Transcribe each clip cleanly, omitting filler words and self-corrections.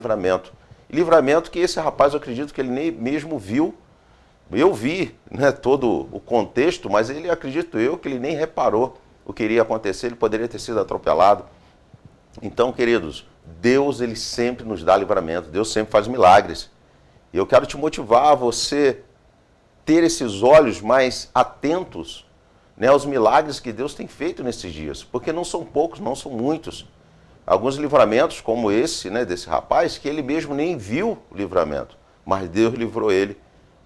livramento. Livramento que esse rapaz, eu acredito que ele nem mesmo viu. Eu vi, né, todo o contexto, mas ele, acredito eu, que ele nem reparou o que iria acontecer, ele poderia ter sido atropelado. Então, queridos, Deus, ele sempre nos dá livramento, Deus sempre faz milagres. E eu quero te motivar a você ter esses olhos mais atentos, né, aos milagres que Deus tem feito nesses dias, porque não são poucos, não são muitos. Alguns livramentos, como esse, né, desse rapaz, que ele mesmo nem viu o livramento, mas Deus livrou ele,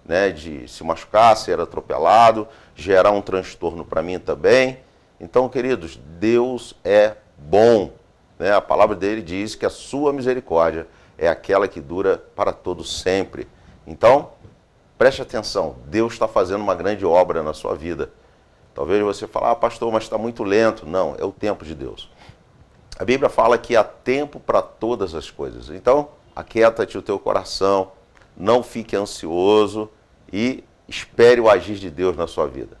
né, de se machucar, ser atropelado, gerar um transtorno para mim também. Então, queridos, Deus é bom, né? A palavra dele diz que a sua misericórdia é aquela que dura para todos sempre. Então, preste atenção, Deus está fazendo uma grande obra na sua vida. Talvez você fale, pastor, mas está muito lento. Não, é o tempo de Deus. A Bíblia fala que há tempo para todas as coisas. Então, aquieta-te o teu coração, não fique ansioso e espere o agir de Deus na sua vida.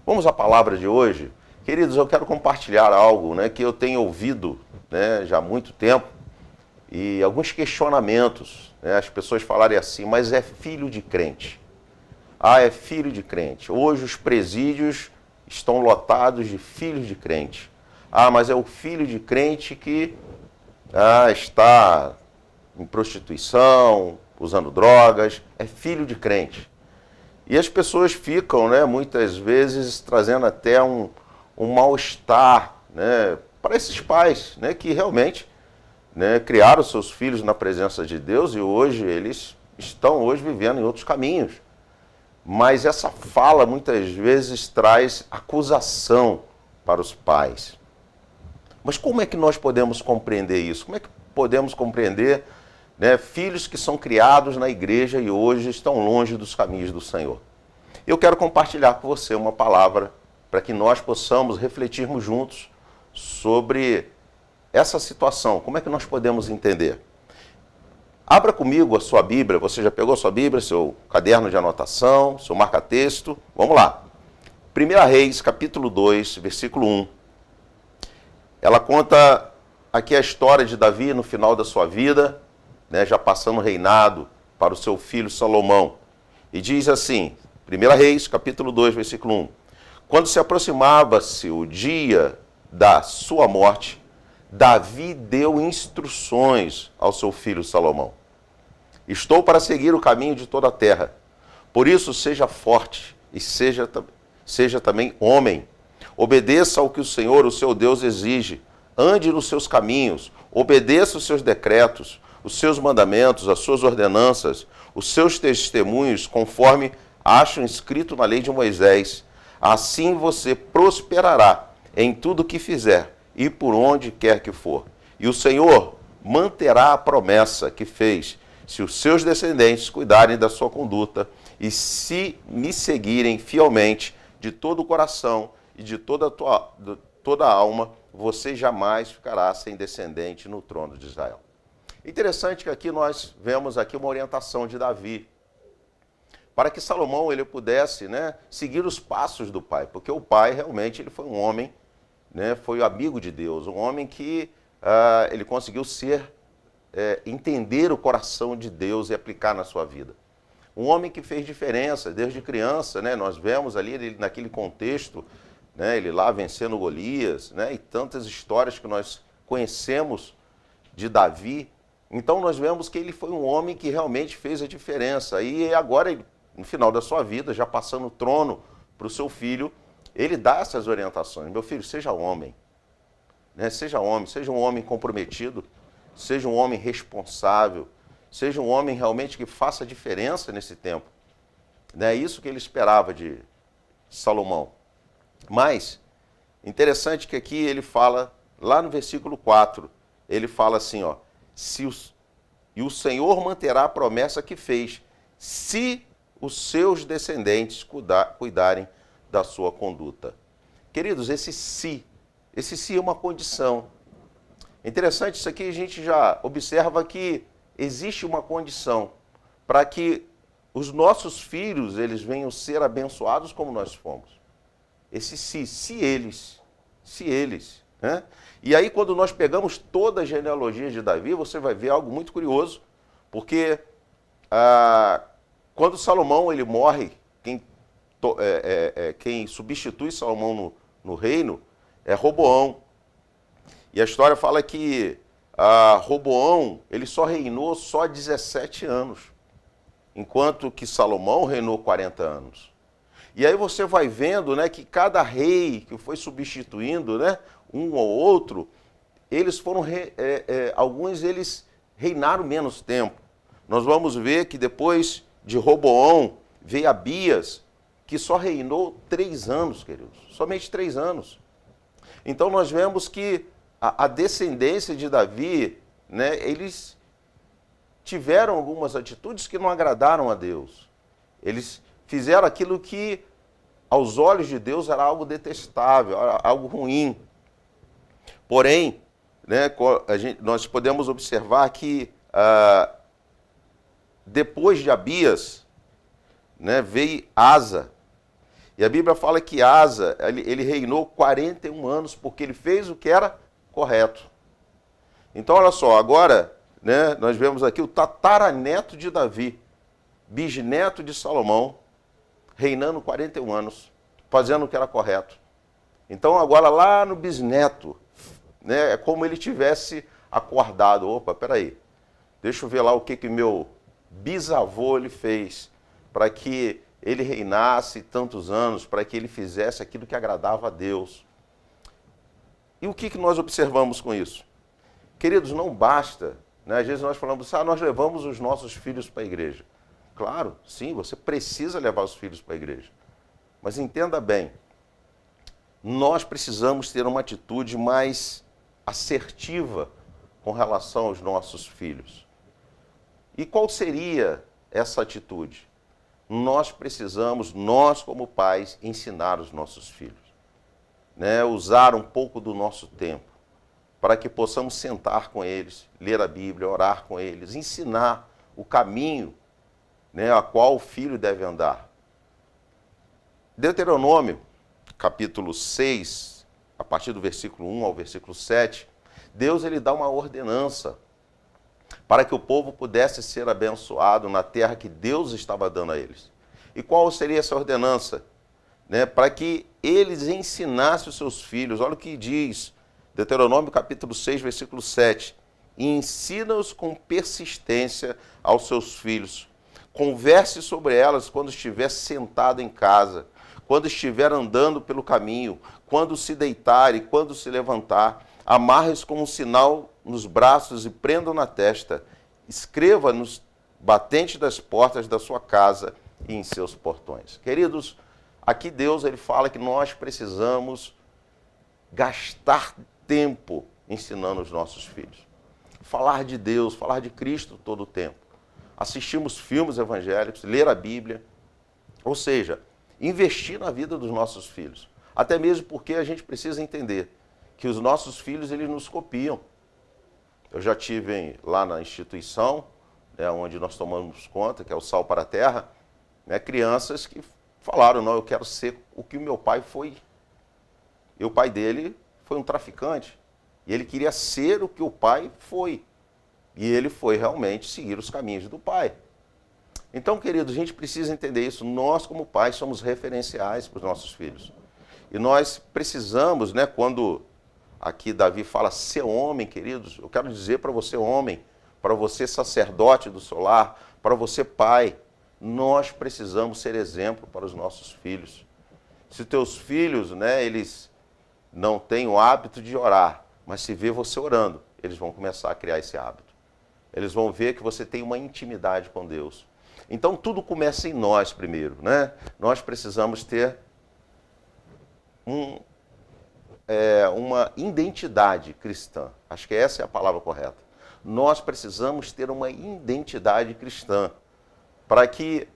Vamos à palavra de hoje? Queridos, eu quero compartilhar algo, né, que eu tenho ouvido, né, já há muito tempo, e alguns questionamentos, né, as pessoas falarem assim, mas é filho de crente. É filho de crente. Hoje os presídios estão lotados de filhos de crente. Mas é o filho de crente que está em prostituição, usando drogas, é filho de crente. E as pessoas ficam, né, muitas vezes, trazendo até um mal-estar, né, para esses pais, né, que realmente, né, criaram seus filhos na presença de Deus e hoje eles estão vivendo em outros caminhos. Mas essa fala muitas vezes traz acusação para os pais. Mas como é que nós podemos compreender isso? Como é que podemos compreender, né, filhos que são criados na igreja e hoje estão longe dos caminhos do Senhor? Eu quero compartilhar com você uma palavra para que nós possamos refletirmos juntos sobre essa situação. Como é que nós podemos entender? Abra comigo a sua Bíblia. Você já pegou a sua Bíblia, seu caderno de anotação, seu marca-texto? Vamos lá. 1 Reis, capítulo 2, versículo 1. Ela conta aqui a história de Davi no final da sua vida, né, já passando o reinado para o seu filho Salomão. E diz assim, 1 Reis, capítulo 2, versículo 1. Quando se aproximava-se o dia da sua morte, Davi deu instruções ao seu filho Salomão. Estou para seguir o caminho de toda a terra. Por isso, seja forte e seja também homem. Obedeça ao que o Senhor, o seu Deus, exige. Ande nos seus caminhos. Obedeça os seus decretos, os seus mandamentos, as suas ordenanças, os seus testemunhos, conforme acham escrito na lei de Moisés. Assim você prosperará em tudo o que fizer e por onde quer que for. E o Senhor manterá a promessa que fez, se os seus descendentes cuidarem da sua conduta e se me seguirem fielmente de todo o coração e de toda a alma, você jamais ficará sem descendente no trono de Israel. Interessante que aqui nós vemos aqui uma orientação de Davi, para que Salomão ele pudesse, né, seguir os passos do pai, porque o pai realmente ele foi um homem, né, foi amigo de Deus, um homem que ele conseguiu entender o coração de Deus e aplicar na sua vida. Um homem que fez diferença desde criança, né, nós vemos ali ele, naquele contexto, né, ele lá vencendo Golias, né, e tantas histórias que nós conhecemos de Davi. Então nós vemos que ele foi um homem que realmente fez a diferença. E agora, no final da sua vida, já passando o trono para o seu filho, ele dá essas orientações. Meu filho, seja homem, né? Seja um homem comprometido, seja um homem responsável, seja um homem realmente que faça diferença nesse tempo. É isso que ele esperava de Salomão. Mas, interessante que aqui ele fala, lá no versículo 4, ele fala assim, e o Senhor manterá a promessa que fez, se os seus descendentes cuidarem da sua conduta. Queridos, esse se é uma condição. Interessante, isso aqui a gente já observa que existe uma condição para que os nossos filhos eles venham ser abençoados como nós fomos. Esse se eles, né? E aí, quando nós pegamos toda a genealogia de Davi, você vai ver algo muito curioso, porque quando Salomão ele morre, quem substitui Salomão no reino é Roboão. E a história fala que Roboão ele só reinou 17 anos, enquanto que Salomão reinou 40 anos. E aí você vai vendo, né, que cada rei que foi substituindo, né, um ou outro, eles foram, alguns eles reinaram menos tempo. Nós vamos ver que depois de Roboão veio Abias, que só reinou 3 anos, queridos, somente 3 anos. Então nós vemos que a descendência de Davi, né, eles tiveram algumas atitudes que não agradaram a Deus. Eles fizeram aquilo que aos olhos de Deus era algo detestável, algo ruim. Porém, né, nós podemos observar que depois de Abias, né, veio Asa. E a Bíblia fala que Asa, ele reinou 41 anos porque ele fez o que era correto. Então, olha só, agora, né, nós vemos aqui o tataraneto de Davi, bisneto de Salomão, reinando 41 anos, fazendo o que era correto. Então, agora lá no bisneto, né, é como ele tivesse acordado. Opa, peraí, deixa eu ver lá o que meu bisavô ele fez para que ele reinasse tantos anos, para que ele fizesse aquilo que agradava a Deus. E o que nós observamos com isso? Queridos, não basta, né? Às vezes nós falamos, nós levamos os nossos filhos para a igreja. Claro, sim, você precisa levar os filhos para a igreja. Mas entenda bem, nós precisamos ter uma atitude mais assertiva com relação aos nossos filhos. E qual seria essa atitude? Nós precisamos, nós como pais, ensinar os nossos filhos, né? Usar um pouco do nosso tempo para que possamos sentar com eles, ler a Bíblia, orar com eles, ensinar o caminho, né, a qual o filho deve andar. Deuteronômio, capítulo 6, a partir do versículo 1 ao versículo 7, Deus ele dá uma ordenança para que o povo pudesse ser abençoado na terra que Deus estava dando a eles. E qual seria essa ordenança? Né, para que eles ensinassem os seus filhos. Olha o que diz Deuteronômio capítulo 6, versículo 7. E ensina-os com persistência aos seus filhos. Converse sobre elas quando estiver sentado em casa, quando estiver andando pelo caminho, quando se deitar e quando se levantar. Amarre-os como um sinal nos braços e prenda na testa. Escreva nos batentes das portas da sua casa e em seus portões. Queridos, aqui Deus ele fala que nós precisamos gastar tempo ensinando os nossos filhos. Falar de Deus, falar de Cristo todo o tempo. Assistirmos filmes evangélicos, ler a Bíblia. Ou seja, investir na vida dos nossos filhos. Até mesmo porque a gente precisa entender que os nossos filhos eles nos copiam. Eu já tive lá na instituição, né, onde nós tomamos conta, que é o Sal para a Terra, né, crianças que falaram, não, eu quero ser o que o meu pai foi. E o pai dele foi um traficante. E ele queria ser o que o pai foi. E ele foi realmente seguir os caminhos do pai. Então, queridos, a gente precisa entender isso. Nós, como pais, somos referenciais para os nossos filhos. E nós precisamos, né, quando aqui Davi fala ser homem, queridos, eu quero dizer para você homem, para você sacerdote do seu lar, para você pai, nós precisamos ser exemplo para os nossos filhos. Se teus filhos, né, eles não têm o hábito de orar, mas se vê você orando, eles vão começar a criar esse hábito. Eles vão ver que você tem uma intimidade com Deus. Então tudo começa em nós primeiro, né? Nós precisamos ter uma identidade cristã. Acho que essa é a palavra correta. Nós precisamos ter uma identidade cristã para que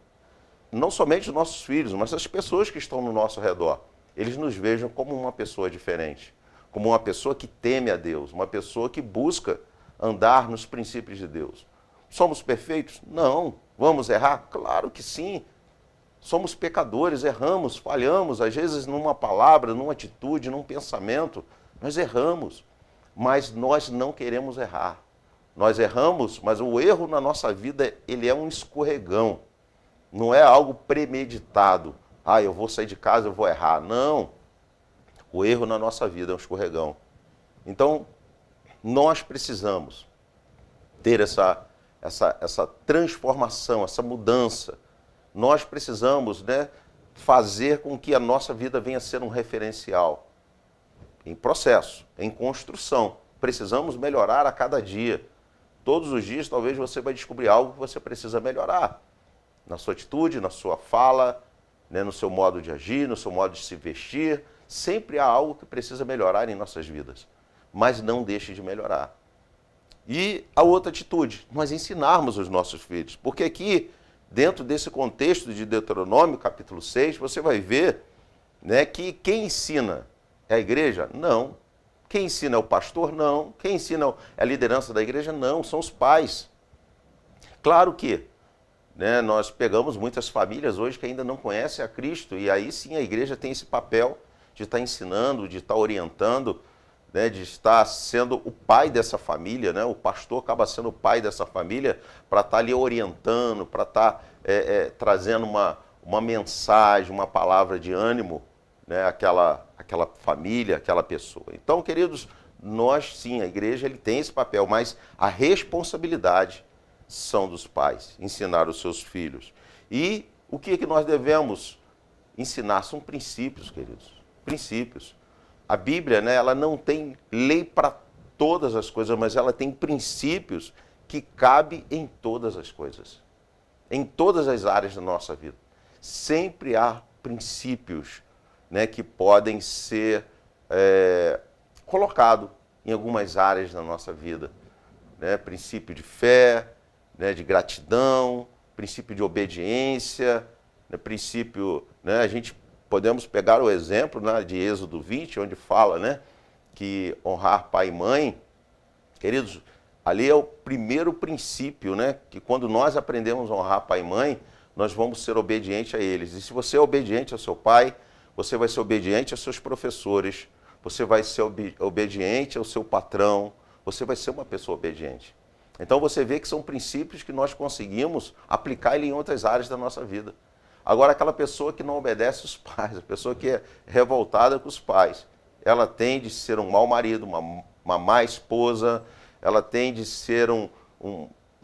não somente os nossos filhos, mas as pessoas que estão no nosso redor, eles nos vejam como uma pessoa diferente, como uma pessoa que teme a Deus, uma pessoa que busca andar nos princípios de Deus. Somos perfeitos? Não. Vamos errar? Claro que sim. Somos pecadores, erramos, falhamos, às vezes numa palavra, numa atitude, num pensamento, Nós erramos, mas nós não queremos errar. Nós erramos, mas o erro na nossa vida, ele é um escorregão. Não é algo premeditado. Ah, eu vou sair de casa, eu vou errar. Não. O erro na nossa vida é um escorregão. Então, nós precisamos ter essa transformação, essa mudança. Nós precisamos, né, fazer com que a nossa vida venha a ser um referencial. Em processo, em construção. Precisamos melhorar a cada dia. Todos os dias, talvez você vai descobrir algo que você precisa melhorar. Na sua atitude, na sua fala, né, no seu modo de agir, no seu modo de se vestir. Sempre há algo que precisa melhorar em nossas vidas. Mas não deixe de melhorar. E a outra atitude, nós ensinarmos os nossos filhos. Porque aqui, dentro desse contexto de Deuteronômio, capítulo 6, você vai ver, né, que quem ensina é a igreja? Não. Quem ensina é o pastor? Não. Quem ensina é a liderança da igreja? Não. São os pais. Claro que, né, nós pegamos muitas famílias hoje que ainda não conhecem a Cristo, e aí sim a igreja tem esse papel de estar ensinando, de estar orientando, né, de estar sendo o pai dessa família, né? O pastor acaba sendo o pai dessa família para estar ali orientando, para estar trazendo uma mensagem, uma palavra de ânimo, né, aquela família, aquela pessoa. Então, queridos, nós sim, a igreja ele tem esse papel, mas a responsabilidade são dos pais, ensinar os seus filhos. E o que nós devemos ensinar? São princípios, queridos, princípios. A Bíblia, né, ela não tem lei para todas as coisas, mas ela tem princípios que cabem em todas as coisas, em todas as áreas da nossa vida. Sempre há princípios, né, que podem ser colocados em algumas áreas da nossa vida. Né? Princípio de fé, né, de gratidão, princípio de obediência, né, princípio, né, a gente podemos pegar o exemplo, né, de Êxodo 20, onde fala, né, que honrar pai e mãe, queridos, ali é o primeiro princípio, né, que quando nós aprendemos a honrar pai e mãe, nós vamos ser obedientes a eles. E se você é obediente ao seu pai, você vai ser obediente aos seus professores, você vai ser obediente ao seu patrão, você vai ser uma pessoa obediente. Então você vê que são princípios que nós conseguimos aplicar ele em outras áreas da nossa vida. Agora, aquela pessoa que não obedece os pais, a pessoa que é revoltada com os pais, ela tende a ser um mau marido, uma má esposa, ela tende a ser um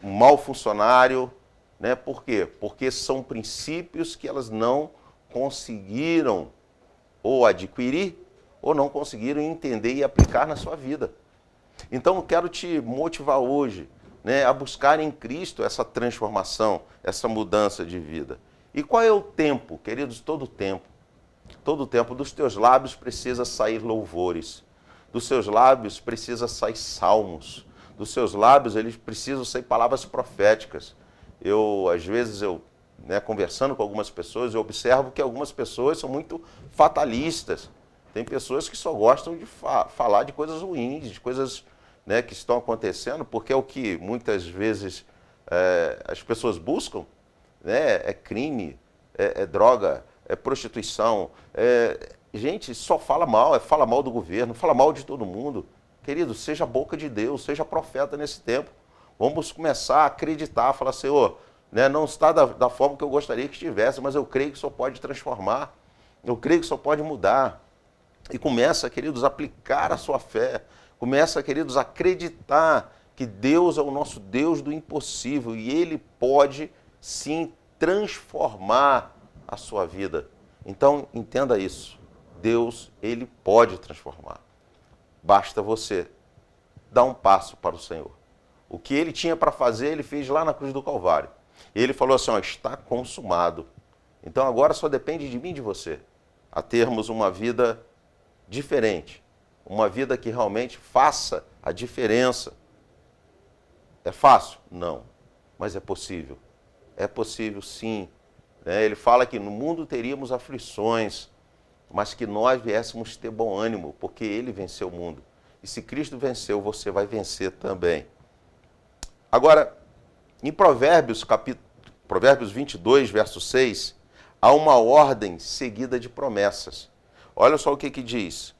mau funcionário, né? Por quê? Porque são princípios que elas não conseguiram ou adquirir ou não conseguiram entender e aplicar na sua vida. Então, eu quero te motivar hoje, né, a buscar em Cristo essa transformação, essa mudança de vida. E qual é o tempo, queridos? Todo o tempo. Todo o tempo. Dos teus lábios precisa sair louvores. Dos seus lábios precisa sair salmos. Dos seus lábios eles precisam sair palavras proféticas. Às vezes, né, conversando com algumas pessoas, eu observo que algumas pessoas são muito fatalistas. Tem pessoas que só gostam de falar de coisas ruins, de coisas, né, que estão acontecendo, porque é o que muitas vezes as pessoas buscam. Né? É crime, é droga, é prostituição. Gente, só fala mal do governo, fala mal de todo mundo. Querido, seja a boca de Deus, seja profeta nesse tempo. Vamos começar a acreditar, falar, Senhor, né, não está da forma que eu gostaria que estivesse, mas eu creio que só pode transformar, eu creio que só pode mudar. E começa, queridos, a aplicar a sua fé, começa, queridos, a acreditar que Deus é o nosso Deus do impossível e Ele pode sim transformar a sua vida. Então, entenda isso. Deus, Ele pode transformar. Basta você dar um passo para o Senhor. O que Ele tinha para fazer, Ele fez lá na cruz do Calvário. E Ele falou assim, ó, está consumado. Então, agora só depende de mim e de você, a termos uma vida diferente. Uma vida que realmente faça a diferença. É fácil? Não. Mas é possível. É possível, sim. Ele fala que no mundo teríamos aflições, mas que nós viéssemos ter bom ânimo, porque Ele venceu o mundo. E se Cristo venceu, você vai vencer também. Agora, em Provérbios 22, verso 6, há uma ordem seguida de promessas. Olha só o que diz.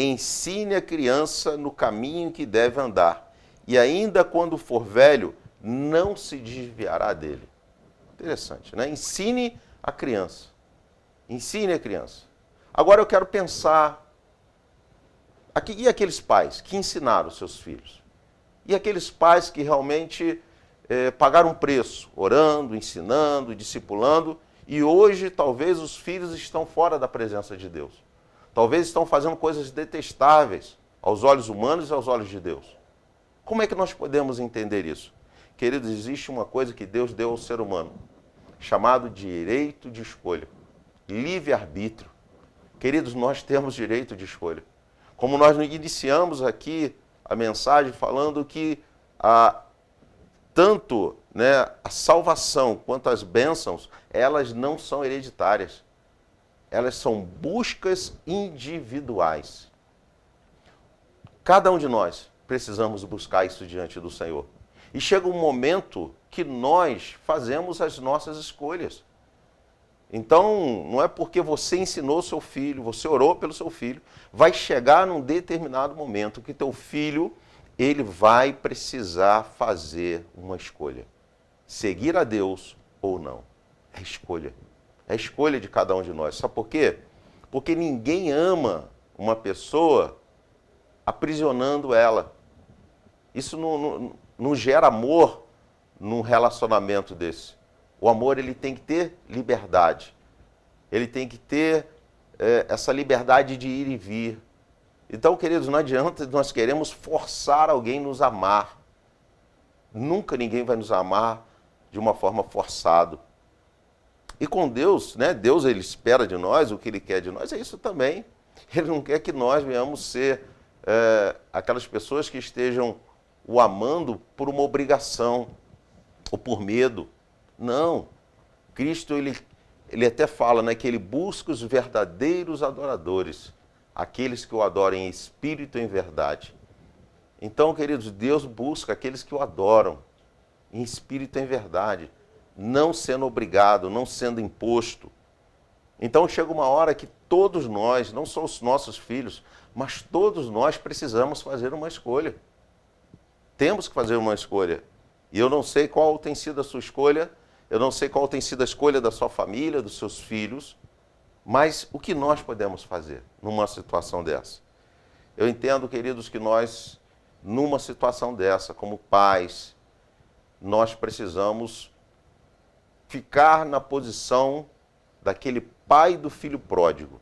ensine a criança no caminho que deve andar, e ainda quando for velho, não se desviará dele. Interessante, né? Ensine a criança. Ensine a criança. Agora eu quero pensar, e aqueles pais que ensinaram seus filhos? E aqueles pais que realmente pagaram um preço, orando, ensinando, discipulando, e hoje talvez os filhos estão fora da presença de Deus. Talvez estão fazendo coisas detestáveis aos olhos humanos e aos olhos de Deus. Como é que nós podemos entender isso? Queridos, existe uma coisa que Deus deu ao ser humano, chamado direito de escolha, livre-arbítrio. Queridos, nós temos direito de escolha. Como nós iniciamos aqui a mensagem falando que tanto a salvação quanto as bênçãos, elas não são hereditárias. Elas são buscas individuais. Cada um de nós precisamos buscar isso diante do Senhor. E chega um momento que nós fazemos as nossas escolhas. Então, não é porque você ensinou seu filho, você orou pelo seu filho, vai chegar num determinado momento que teu filho, ele vai precisar fazer uma escolha. Seguir a Deus ou não. É escolha. É escolha de cada um de nós. Sabe por quê? Porque ninguém ama uma pessoa aprisionando ela. Isso não gera amor num relacionamento desse. O amor, ele tem que ter liberdade. Ele tem que ter essa liberdade de ir e vir. Então, queridos, não adianta nós queremos forçar alguém a nos amar. Nunca ninguém vai nos amar de uma forma forçada. E com Deus, Deus, ele espera de nós, o que ele quer de nós é isso também. Ele não quer que nós venhamos ser aquelas pessoas que estejam o amando por uma obrigação ou por medo. Não. Cristo, ele até fala que ele busca os verdadeiros adoradores, aqueles que o adoram em espírito e em verdade. Então, queridos, Deus busca aqueles que o adoram em espírito e em verdade, não sendo obrigado, não sendo imposto. Então chega uma hora que todos nós, não só os nossos filhos, mas todos nós precisamos fazer uma escolha. Temos que fazer uma escolha. E eu não sei qual tem sido a sua escolha, eu não sei qual tem sido a escolha da sua família, dos seus filhos, mas o que nós podemos fazer numa situação dessa? Eu entendo, queridos, que nós, numa situação dessa, como pais, nós precisamos ficar na posição daquele pai do filho pródigo.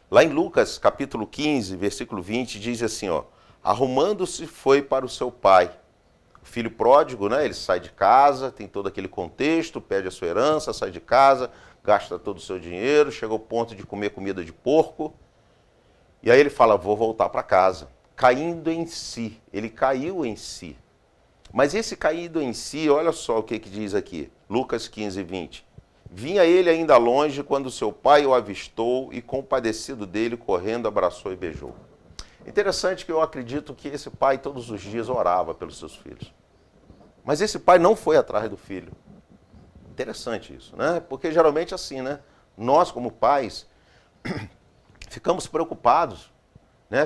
Lá em Lucas, capítulo 15, versículo 20, diz assim, arrumando-se foi para o seu pai. O filho pródigo, ele sai de casa, tem todo aquele contexto, pede a sua herança, sai de casa, gasta todo o seu dinheiro, chega ao ponto de comer comida de porco. E aí ele fala, vou voltar para casa. Caindo em si, ele caiu em si. Mas esse caído em si, olha só o que diz aqui, Lucas 15, 20. Vinha ele ainda longe quando seu pai o avistou e, compadecido dele, correndo, abraçou e beijou. Interessante que eu acredito que esse pai todos os dias orava pelos seus filhos. Mas esse pai não foi atrás do filho. Interessante isso, Porque geralmente é assim, Nós, como pais, ficamos preocupados,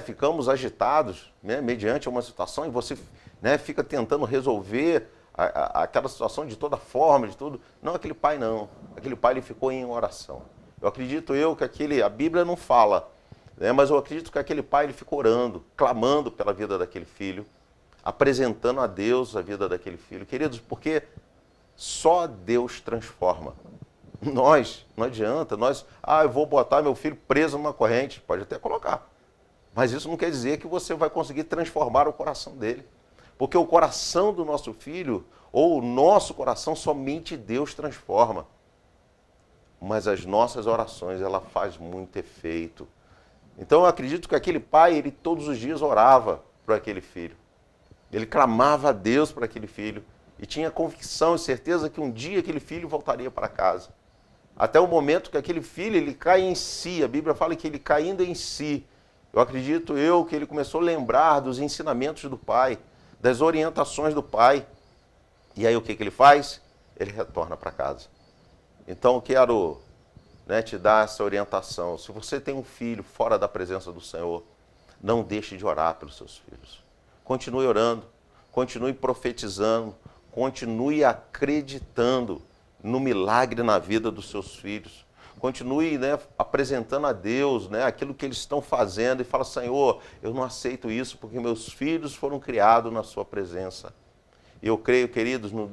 Ficamos agitados, mediante uma situação e você fica tentando resolver aquela situação de toda forma, de tudo. Não, aquele pai não. Aquele pai ele ficou em oração. Eu acredito que a Bíblia não fala, mas eu acredito que aquele pai ele ficou orando, clamando pela vida daquele filho, apresentando a Deus a vida daquele filho. Queridos, porque só Deus transforma. Nós, não adianta, eu vou botar meu filho preso numa corrente, pode até colocar. Mas isso não quer dizer que você vai conseguir transformar o coração dele. Porque o coração do nosso filho, ou o nosso coração, somente Deus transforma. Mas as nossas orações, ela faz muito efeito. Então eu acredito que aquele pai, ele todos os dias orava por aquele filho. Ele clamava a Deus por aquele filho. E tinha convicção e certeza que um dia aquele filho voltaria para casa. Até o momento que aquele filho, ele cai em si. A Bíblia fala que ele caindo em si. Eu acredito que ele começou a lembrar dos ensinamentos do pai, das orientações do pai. E aí o que ele faz? Ele retorna para casa. Então eu quero né, te dar essa orientação. Se você tem um filho fora da presença do Senhor, não deixe de orar pelos seus filhos. Continue orando, continue profetizando, continue acreditando no milagre na vida dos seus filhos. Continue, né, apresentando a Deus, né, aquilo que eles estão fazendo e fala: Senhor, eu não aceito isso porque meus filhos foram criados na sua presença. Eu creio, queridos, no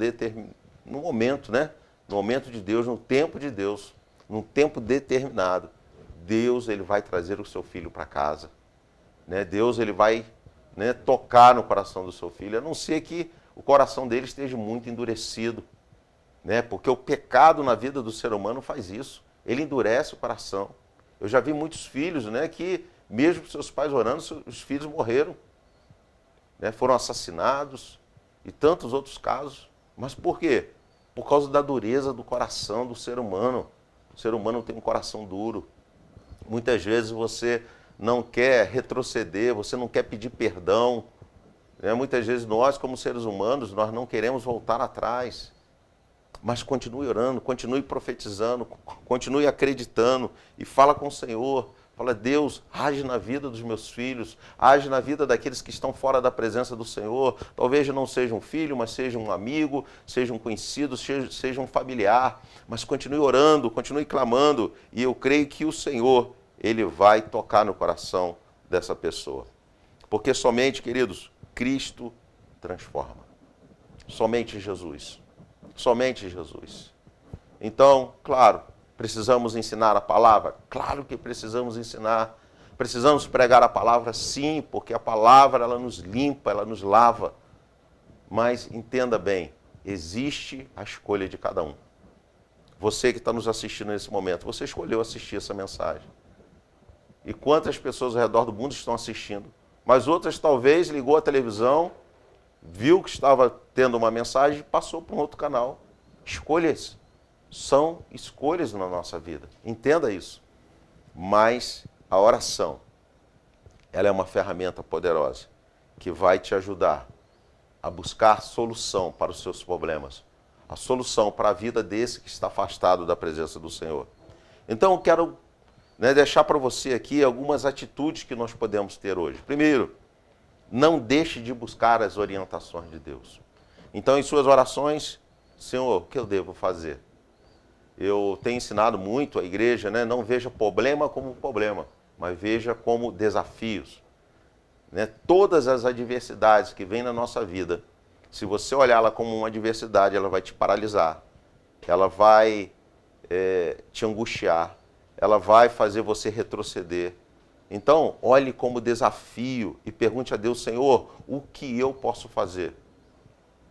momento, né, no momento de Deus, no tempo de Deus, num tempo determinado, Deus ele vai trazer o seu filho para casa. Né? Deus ele vai, né, tocar no coração do seu filho, a não ser que o coração dele esteja muito endurecido. Né? Porque o pecado na vida do ser humano faz isso. Ele endurece o coração. Eu já vi muitos filhos, né, que, mesmo com seus pais orando, os filhos morreram. Né? Foram assassinados e tantos outros casos. Mas por quê? Por causa da dureza do coração do ser humano. O ser humano tem um coração duro. Muitas vezes você não quer retroceder, você não quer pedir perdão. Né? Muitas vezes nós, como seres humanos, nós não queremos voltar atrás. Mas continue orando, continue profetizando, continue acreditando e fala com o Senhor. Fala: Deus, age na vida dos meus filhos, age na vida daqueles que estão fora da presença do Senhor. Talvez não seja um filho, mas seja um amigo, seja um conhecido, seja um familiar. Mas continue orando, continue clamando, e eu creio que o Senhor, ele vai tocar no coração dessa pessoa. Porque somente, queridos, Cristo transforma. Somente Jesus. Somente Jesus. Então, claro, precisamos ensinar a palavra? Claro que precisamos ensinar. Precisamos pregar a palavra? Sim, porque a palavra ela nos limpa, ela nos lava. Mas entenda bem, existe a escolha de cada um. Você que está nos assistindo nesse momento, você escolheu assistir essa mensagem. E quantas pessoas ao redor do mundo estão assistindo? Mas outras talvez ligou a televisão, viu que estava tendo uma mensagem e passou para um outro canal. Escolhas. São escolhas na nossa vida. Entenda isso. Mas a oração, ela é uma ferramenta poderosa que vai te ajudar a buscar solução para os seus problemas. A solução para a vida desse que está afastado da presença do Senhor. Então eu quero, né, deixar para você aqui algumas atitudes que nós podemos ter hoje. Primeiro, não deixe de buscar as orientações de Deus. Então, em suas orações: Senhor, o que eu devo fazer? Eu tenho ensinado muito a igreja, né? Não veja problema como problema, mas veja como desafios. Né? Todas as adversidades que vêm na nossa vida, se você olhá-la como uma adversidade, ela vai te paralisar, ela vai te angustiar, ela vai fazer você retroceder. Então, olhe como desafio e pergunte a Deus: Senhor, o que eu posso fazer?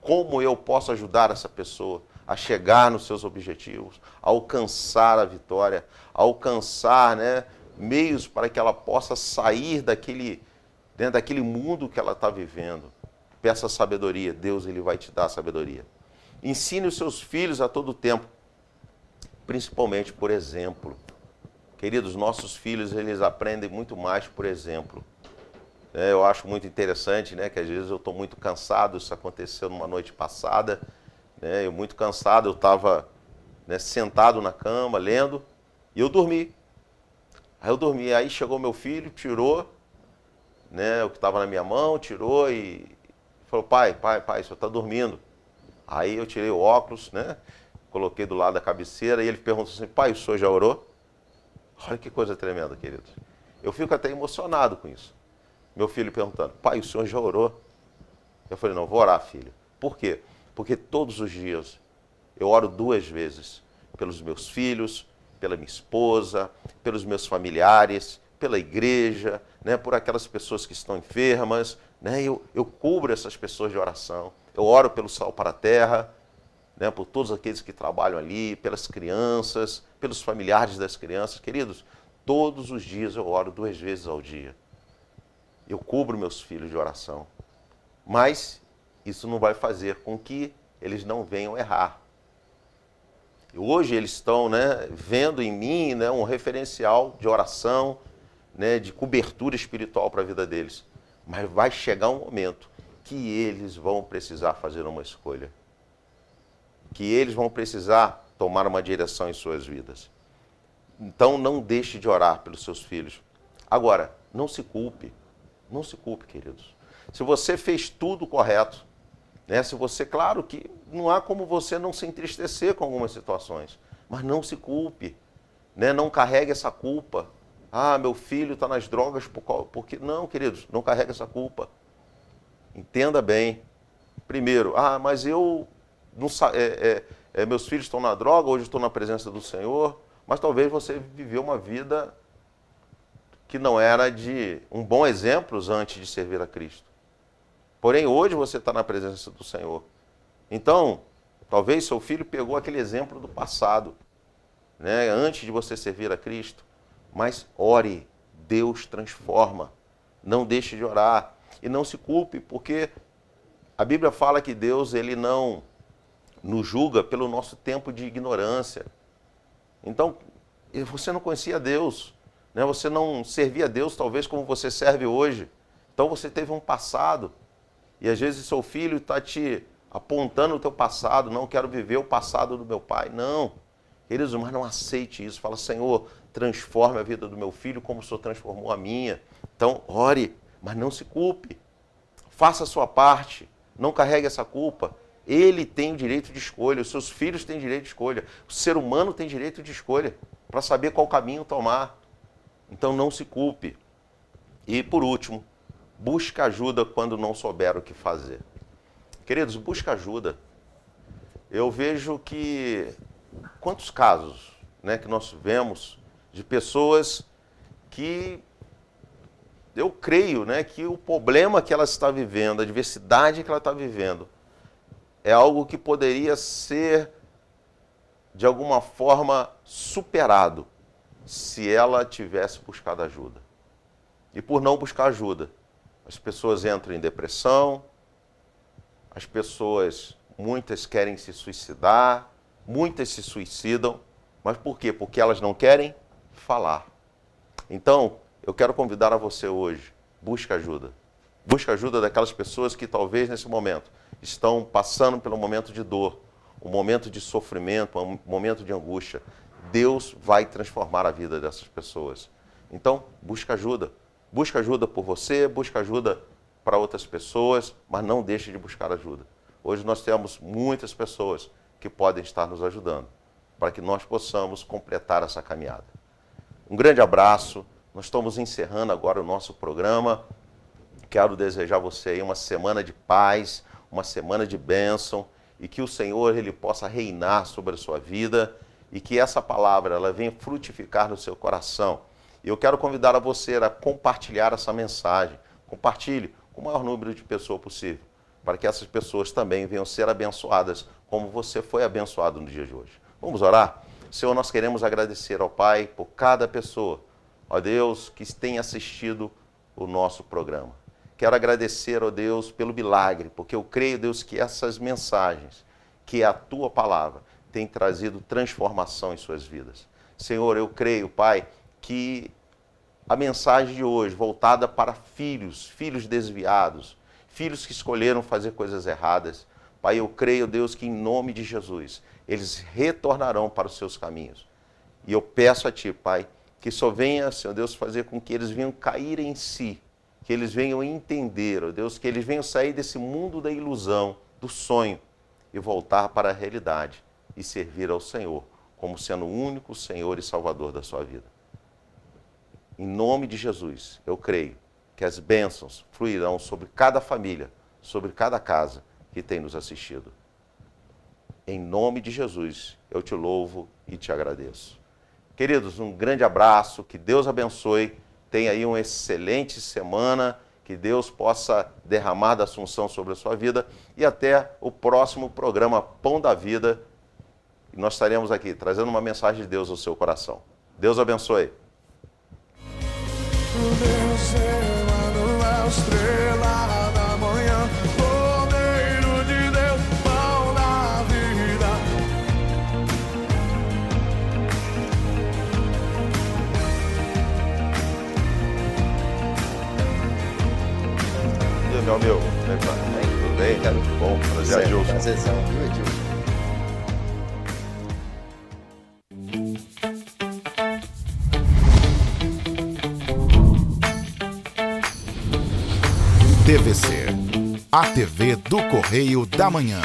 Como eu posso ajudar essa pessoa a chegar nos seus objetivos, a alcançar a vitória, a alcançar, né, meios para que ela possa sair daquele mundo que ela está vivendo. Peça sabedoria, Deus ele vai te dar sabedoria. Ensine os seus filhos a todo tempo, principalmente por exemplo. Queridos, nossos filhos, eles aprendem muito mais por exemplo. Eu acho muito interessante, né, que às vezes eu estou muito cansado, isso aconteceu numa noite passada, né, eu muito cansado, eu estava, né, sentado na cama, lendo, e eu dormi. Aí chegou meu filho, tirou, né, o que estava na minha mão, tirou e falou: pai, o senhor está dormindo. Aí eu tirei o óculos, né, coloquei do lado da cabeceira e ele perguntou assim: pai, o senhor já orou? Olha que coisa tremenda, queridos. Eu fico até emocionado com isso. Meu filho perguntando: pai, o senhor já orou? Eu falei: não, vou orar, filho. Por quê? Porque todos os dias eu oro 2 vezes. Pelos meus filhos, pela minha esposa, pelos meus familiares, pela igreja, né, por aquelas pessoas que estão enfermas. Né, eu cubro essas pessoas de oração. Eu oro pelo sal para a terra, né, por todos aqueles que trabalham ali, pelas crianças, pelos familiares das crianças. Queridos, todos os dias eu oro 2 vezes ao dia. Eu cubro meus filhos de oração. Mas isso não vai fazer com que eles não venham errar. E hoje eles estão, né, vendo em mim, né, um referencial de oração, né, de cobertura espiritual para a vida deles. Mas vai chegar um momento que eles vão precisar fazer uma escolha. Que eles vão precisar tomar uma direção em suas vidas. Então não deixe de orar pelos seus filhos. Agora, não se culpe. Não se culpe, queridos. Se você fez tudo correto, né? Se você, claro que não há como você não se entristecer com algumas situações, mas não se culpe, né? Não carregue essa culpa. Ah, meu filho está nas drogas porque... Não, queridos, não carregue essa culpa. Entenda bem. Primeiro, mas eu não meus filhos estão na droga, hoje eu estou na presença do Senhor, mas talvez você viveu uma vida que não era de um bom exemplo antes de servir a Cristo. Porém, hoje você está na presença do Senhor. Então, talvez seu filho pegou aquele exemplo do passado, né, antes de você servir a Cristo. Mas ore, Deus transforma. Não deixe de orar. E não se culpe, porque a Bíblia fala que Deus ele não nos julga pelo nosso tempo de ignorância. Então, você não conhecia Deus, né? Você não servia a Deus talvez como você serve hoje. Então você teve um passado. E às vezes seu filho está te apontando o teu passado. Não quero viver o passado do meu pai. Não. Queridos, mas não aceite isso. Fala, Senhor, transforme a vida do meu filho como o Senhor transformou a minha. Então, ore, mas não se culpe. Faça a sua parte. Não carregue essa culpa. Ele tem o direito de escolha. Os seus filhos têm direito de escolha. O ser humano tem direito de escolha para saber qual caminho tomar. Então, não se culpe. E, por último, busque ajuda quando não souber o que fazer. Queridos, busque ajuda. Eu vejo que quantos casos, né, que nós vemos de pessoas que eu creio, né, que o problema que ela está vivendo, a adversidade que ela está vivendo, é algo que poderia ser, de alguma forma, superado se ela tivesse buscado ajuda. E por não buscar ajuda, as pessoas entram em depressão, as pessoas, muitas querem se suicidar, muitas se suicidam, mas por quê? Porque elas não querem falar. Então, eu quero convidar a você hoje, busque ajuda. Busque ajuda daquelas pessoas que talvez nesse momento estão passando pelo momento de dor, um momento de sofrimento, um momento de angústia. Deus vai transformar a vida dessas pessoas. Então, busque ajuda. Busque ajuda por você, busque ajuda para outras pessoas, mas não deixe de buscar ajuda. Hoje nós temos muitas pessoas que podem estar nos ajudando para que nós possamos completar essa caminhada. Um grande abraço. Nós estamos encerrando agora o nosso programa. Quero desejar a você aí uma semana de paz, uma semana de bênção e que o Senhor ele possa reinar sobre a sua vida e que essa palavra ela venha frutificar no seu coração. E eu quero convidar a você a compartilhar essa mensagem. Compartilhe com o maior número de pessoas possível, para que essas pessoas também venham ser abençoadas como você foi abençoado no dia de hoje. Vamos orar? Senhor, nós queremos agradecer ao Pai por cada pessoa, ó Deus, que tem assistido o nosso programa. Quero agradecer, ó Deus, pelo milagre, porque eu creio, Deus, que essas mensagens, que é a Tua palavra, tem trazido transformação em suas vidas. Senhor, eu creio, Pai, que a mensagem de hoje, voltada para filhos desviados, filhos que escolheram fazer coisas erradas, Pai, eu creio, Deus, que em nome de Jesus, eles retornarão para os seus caminhos. E eu peço a Ti, Pai, que só venha, Senhor Deus, fazer com que eles venham cair em si, que eles venham entender, ó Deus, que eles venham sair desse mundo da ilusão, do sonho, e voltar para a realidade e servir ao Senhor, como sendo o único Senhor e Salvador da sua vida. Em nome de Jesus, eu creio que as bênçãos fluirão sobre cada família, sobre cada casa que tem nos assistido. Em nome de Jesus, eu te louvo e te agradeço. Queridos, um grande abraço, que Deus abençoe, tenha aí uma excelente semana, que Deus possa derramar da Assunção sobre a sua vida e até o próximo programa Pão da Vida. E nós estaremos aqui trazendo uma mensagem de Deus ao seu coração. Deus abençoe. Deus, Emanuel, estrela da manhã, Cordeiro de Deus, pão da vida. E aí, meu amigo, como é que tá? Tudo bem, cara? Bom, prazer, Adilson. Prazerzão, viu, Adilson? acontecer. A TV do Correio da Manhã.